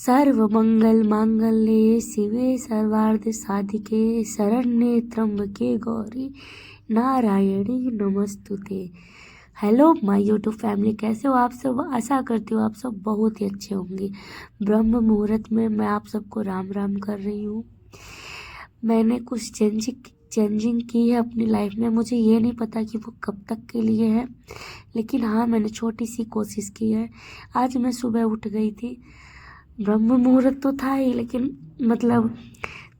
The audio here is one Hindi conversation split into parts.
सर्वमंगल मांगल्ये शिवे सर्वार्थ साधिके शरण्ये त्र्यंबके गौरी नारायणी नमस्तुते। हेलो माय यूट्यूब फैमिली, कैसे हो आप सब? आशा करती हूँ आप सब बहुत ही अच्छे होंगे। ब्रह्म मुहूर्त में मैं आप सबको राम राम कर रही हूँ। मैंने कुछ चेंजिंग की है अपनी लाइफ में। मुझे ये नहीं पता कि वो कब तक के लिए है, लेकिन हाँ, मैंने छोटी सी कोशिश की है। आज मैं सुबह उठ गई थी। ब्रह्म मुहूर्त तो था ही, लेकिन मतलब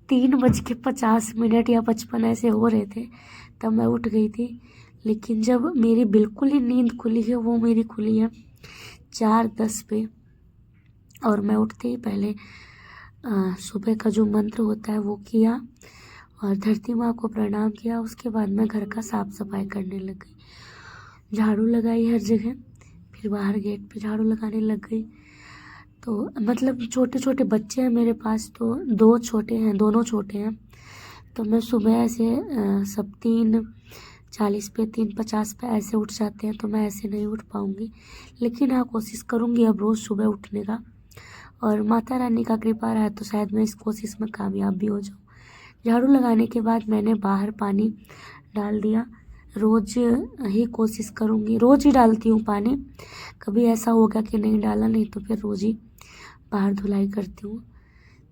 3:50 या 55 ऐसे हो रहे थे तब मैं उठ गई थी। लेकिन जब मेरी बिल्कुल ही नींद खुली है, वो मेरी खुली है 4:10 पे। और मैं उठते ही पहले सुबह का जो मंत्र होता है वो किया और धरती माँ को प्रणाम किया। उसके बाद मैं घर का साफ सफाई करने लग गई। झाड़ू लगाई हर जगह, फिर बाहर गेट पे झाड़ू लगाने लग गई। तो मतलब छोटे छोटे बच्चे हैं मेरे पास, तो दो छोटे हैं, दोनों छोटे हैं। तो मैं सुबह ऐसे सब 3:40 पे 3:50 पे ऐसे उठ जाते हैं, तो मैं ऐसे नहीं उठ पाऊँगी। लेकिन हाँ, कोशिश करूँगी अब रोज़ सुबह उठने का, और माता रानी का कृपा रहा तो शायद मैं इस कोशिश में कामयाब भी हो जाऊँ। झाड़ू लगाने के बाद मैंने बाहर पानी डाल दिया। रोज़ ही कोशिश करूँगी, रोज़ ही डालती हूँ पानी। कभी ऐसा हो गया कि नहीं डाला, नहीं तो फिर रोज़ ही बाहर धुलाई करती हूँ।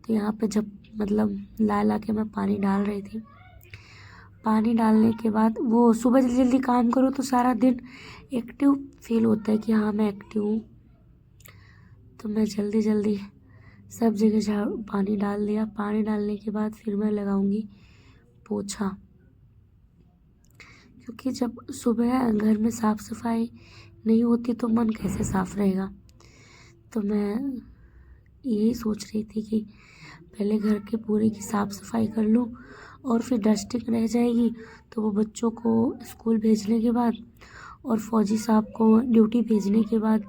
तो यहाँ पे जब मतलब ला के मैं पानी डाल रही थी, पानी डालने के बाद वो सुबह जल्दी जल्दी काम करो तो सारा दिन एक्टिव फील होता है कि हाँ मैं एक्टिव हूँ। तो मैं जल्दी जल्दी सब जगह झाड़ू पानी डाल दिया। पानी डालने के बाद फिर मैं लगाऊंगी पोछा, क्योंकि जब सुबह घर में साफ़ सफाई नहीं होती तो मन कैसे साफ रहेगा। तो मैं यही सोच रही थी कि पहले घर के पूरे की साफ़ सफाई कर लूँ, और फिर डस्टिंग रह जाएगी तो वो बच्चों को स्कूल भेजने के बाद और फौजी साहब को ड्यूटी भेजने के बाद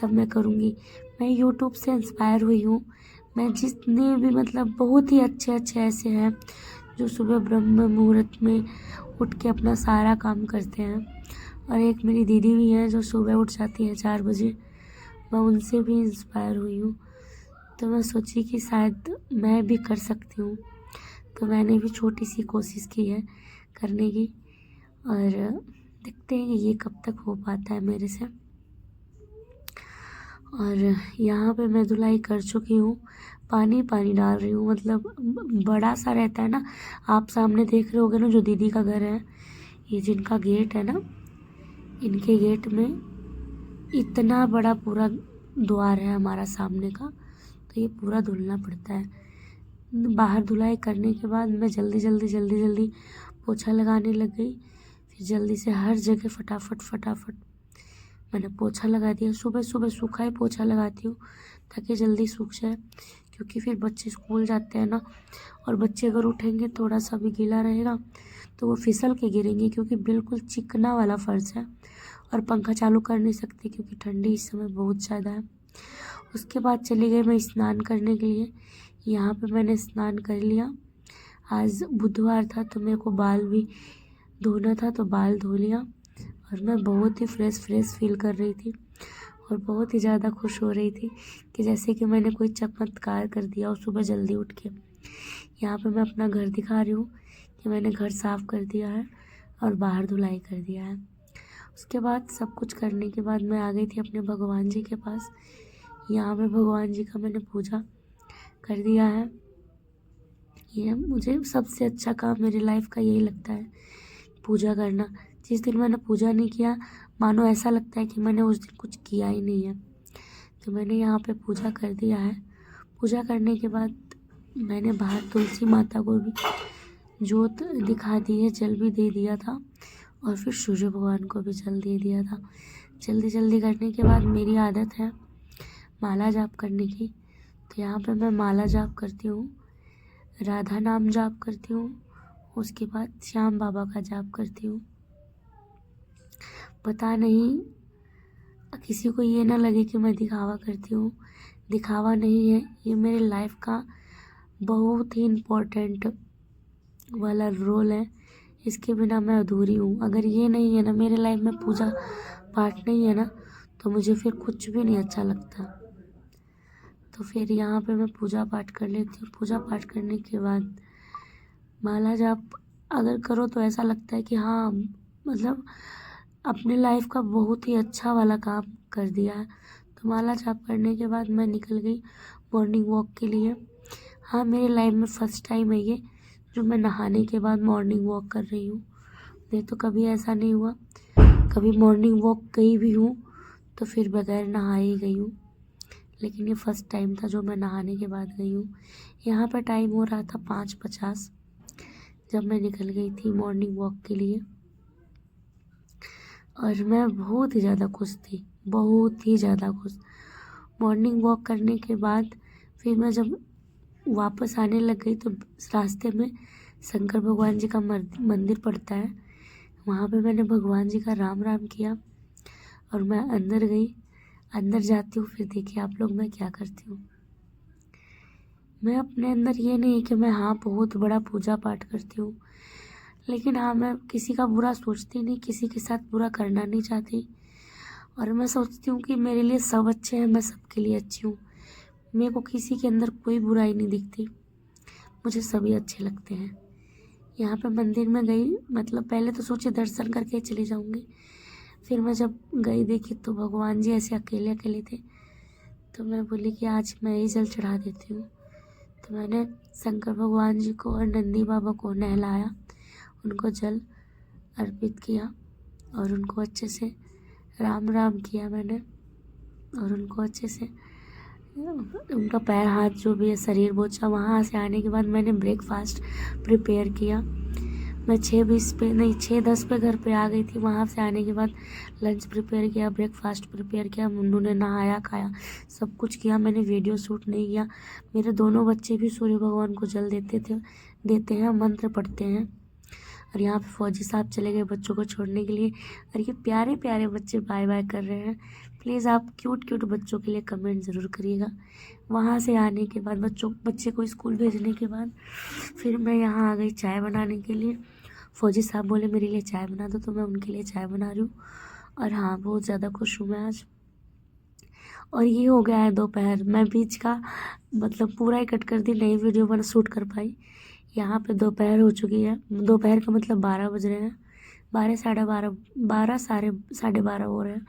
तब मैं करूँगी। मैं यूट्यूब से इंस्पायर हुई हूँ। मैं जितने भी मतलब बहुत ही अच्छे अच्छे ऐसे हैं जो सुबह ब्रह्म मुहूर्त में उठ के अपना सारा काम करते हैं, और एक मेरी दीदी भी है जो सुबह उठ जाती है 4 बजे। मैं उनसे भी इंस्पायर हुई हूँ। तो मैं सोची कि शायद मैं भी कर सकती हूँ। तो मैंने भी छोटी सी कोशिश की है करने की, और देखते हैं कि ये कब तक हो पाता है मेरे से। और यहाँ पे मैं धुलाई कर चुकी हूँ, पानी डाल रही हूँ। मतलब बड़ा सा रहता है ना, आप सामने देख रहे होगे ना जो दीदी का घर है, ये जिनका गेट है ना, इनके गेट में इतना बड़ा पूरा द्वार है हमारा सामने का, तो ये पूरा धुलना पड़ता है। बाहर धुलाई करने के बाद मैं जल्दी जल्दी पोछा लगाने लग गई। फिर जल्दी से हर जगह फटाफट मैंने पोछा लगा दिया। सुबह सुबह सूखा ही पोछा लगाती हूँ ताकि जल्दी सूख जाए, क्योंकि फिर बच्चे स्कूल जाते हैं ना, और बच्चे अगर उठेंगे थोड़ा सा भी गीला रहेगा तो वो फिसल के गिरेंगे, क्योंकि बिल्कुल चिकना वाला फर्श है। और पंखा चालू कर नहीं सकते क्योंकि ठंडी इस समय बहुत ज़्यादा है। उसके बाद चली गई मैं स्नान करने के लिए। यहाँ पे मैंने स्नान कर लिया। आज बुधवार था तो मेरे को बाल भी धोना था, तो बाल धो लिया, और मैं बहुत ही फ्रेश फील कर रही थी, और बहुत ही ज़्यादा खुश हो रही थी कि जैसे कि मैंने कोई चमत्कार कर दिया और सुबह जल्दी उठ के। यहाँ पे मैं अपना घर दिखा रही हूँ कि मैंने घर साफ़ कर दिया है और बाहर धुलाई कर दिया है। उसके बाद सब कुछ करने के बाद मैं आ गई थी अपने भगवान जी के पास। यहाँ पे भगवान जी का मैंने पूजा कर दिया है। ये मुझे सबसे अच्छा काम मेरी लाइफ का यही लगता है, पूजा करना। जिस दिन मैंने पूजा नहीं किया, मानो ऐसा लगता है कि मैंने उस दिन कुछ किया ही नहीं है। तो मैंने यहाँ पे पूजा कर दिया है। पूजा करने के बाद मैंने बाहर तुलसी माता को भी जोत दिखा दी है, जल भी दे दिया था, और फिर सूर्य भगवान को भी जल दे दिया था। जल्दी करने के बाद मेरी आदत है माला जाप करने की। तो यहाँ पे मैं माला जाप करती हूँ, राधा नाम जाप करती हूँ, उसके बाद श्याम बाबा का जाप करती हूँ। पता नहीं किसी को ये ना लगे कि मैं दिखावा करती हूँ, दिखावा नहीं है, ये मेरे लाइफ का बहुत ही इम्पोर्टेंट वाला रोल है। इसके बिना मैं अधूरी हूँ। अगर ये नहीं है ना मेरे लाइफ में, पूजा पाठ नहीं है ना, तो मुझे फिर कुछ भी नहीं अच्छा लगता। तो फिर यहाँ पे मैं पूजा पाठ कर लेती हूँ। पूजा पाठ करने के बाद माला जाप अगर करो तो ऐसा लगता है कि हाँ मतलब अपने लाइफ का बहुत ही अच्छा वाला काम कर दिया है। तो माला जाप करने के बाद मैं निकल गई मॉर्निंग वॉक के लिए। हाँ, मेरी लाइफ में फर्स्ट टाइम है ये जो मैं नहाने के बाद मॉर्निंग वॉक कर रही हूँ। नहीं तो कभी ऐसा नहीं हुआ। कभी मॉर्निंग वॉक गई भी हूँ तो फिर बगैर नहाए ही गई हूँ, लेकिन ये फर्स्ट टाइम था जो मैं नहाने के बाद गई हूँ। यहाँ पर टाइम हो रहा था 5:50 जब मैं निकल गई थी मॉर्निंग वॉक के लिए। और मैं बहुत ही ज़्यादा खुश थी, बहुत ही ज़्यादा खुश। मॉर्निंग वॉक करने के बाद फिर मैं जब वापस आने लग गई तो रास्ते में शंकर भगवान जी का मंदिर पड़ता है। वहाँ पे मैंने भगवान जी का राम राम किया और मैं अंदर गई। अंदर जाती हूँ, फिर देखिए आप लोग मैं क्या करती हूँ। मैं अपने अंदर ये नहीं कि मैं हाँ बहुत बड़ा पूजा पाठ करती हूँ, लेकिन हाँ मैं किसी का बुरा सोचती नहीं, किसी के साथ बुरा करना नहीं चाहती। और मैं सोचती हूँ कि मेरे लिए सब अच्छे हैं, मैं सबके लिए अच्छी हूँ। मेरे को किसी के अंदर कोई बुराई नहीं दिखती, मुझे सभी अच्छे लगते हैं। यहाँ पे मंदिर में गई, मतलब पहले तो सोचे दर्शन करके चली जाऊँगी। फिर मैं जब गई देखी तो भगवान जी ऐसे अकेले अकेले थे, तो मैं बोली कि आज मैं ही जल चढ़ा देती हूँ। तो मैंने शंकर भगवान जी को और नंदी बाबा को नहलाया, उनको जल अर्पित किया और उनको अच्छे से राम राम किया मैंने। और उनको अच्छे से उनका पैर हाथ जो भी है शरीर पोंछा। वहाँ से आने के बाद मैंने ब्रेकफास्ट प्रिपेयर किया। मैं 6:20 पे नहीं 6:10 पे घर पे आ गई थी। वहाँ से आने के बाद लंच प्रिपेयर किया, ब्रेकफास्ट प्रिपेयर किया। मुन्नू ने नहाया खाया, सब कुछ किया। मैंने वीडियो शूट नहीं किया। मेरे दोनों बच्चे भी सूर्य भगवान को जल देते हैं, मंत्र पढ़ते हैं। और यहाँ पे फौजी साहब चले गए बच्चों को छोड़ने के लिए। और ये प्यारे प्यारे बच्चे बाय बाय कर रहे हैं। प्लीज़ आप क्यूट बच्चों के लिए कमेंट ज़रूर करिएगा। वहाँ से आने के बाद बच्चे को स्कूल भेजने के बाद फिर मैं यहाँ आ गई चाय बनाने के लिए। फौजी साहब बोले मेरे लिए चाय बना दो, तो मैं उनके लिए चाय बना रही हूँ। और हाँ, बहुत ज़्यादा खुश हूँ मैं आज। और ये हो गया है दोपहर। मैं बीच का मतलब पूरा ही कट कर दी, नई वीडियो बना शूट कर पाई। यहाँ पे दोपहर हो चुकी है। दोपहर का मतलब 12 बज रहे हैं, 12 साढ़े 12 हो रहे हैं।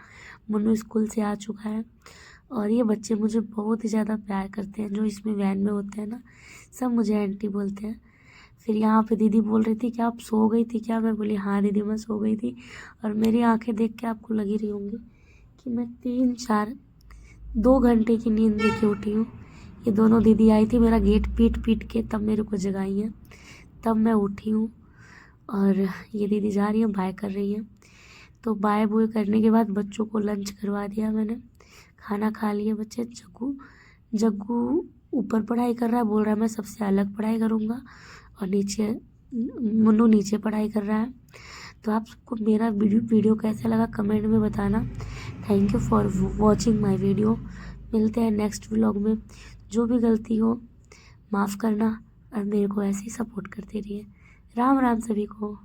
मुन्नू स्कूल से आ चुका है। और ये बच्चे मुझे बहुत ही ज़्यादा प्यार करते हैं, जो इसमें वैन में होते हैं ना, सब मुझे आंटी बोलते हैं। फिर यहाँ पे दीदी बोल रही थी कि आप सो गई थी क्या? मैं बोली हाँ दीदी मैं सो गई थी। और मेरी आंखें देख के आपको लगी रही होंगी कि मैं 2 घंटे की नींद लेके उठी हूँ। ये दोनों दीदी आई थी, मेरा गेट पीट के तब मेरे को जगाई है, तब मैं उठी हूँ। और ये दीदी जा रही है, बाय कर रही है। तो बाय बुय करने के बाद बच्चों को लंच करवा दिया मैंने, खाना खा लिए बच्चे। जग्गू ऊपर पढ़ाई कर रहा है, बोल रहा है मैं सबसे अलग पढ़ाई करूँगा। और मुन्नू नीचे पढ़ाई कर रहा है। तो आप सबको मेरा वीडियो कैसा लगा कमेंट में बताना। Thank you for watching my video. मिलते हैं नेक्स्ट व्लॉग में। जो भी गलती हो माफ़ करना और मेरे को ऐसे ही सपोर्ट करते रहिए। राम राम सभी को।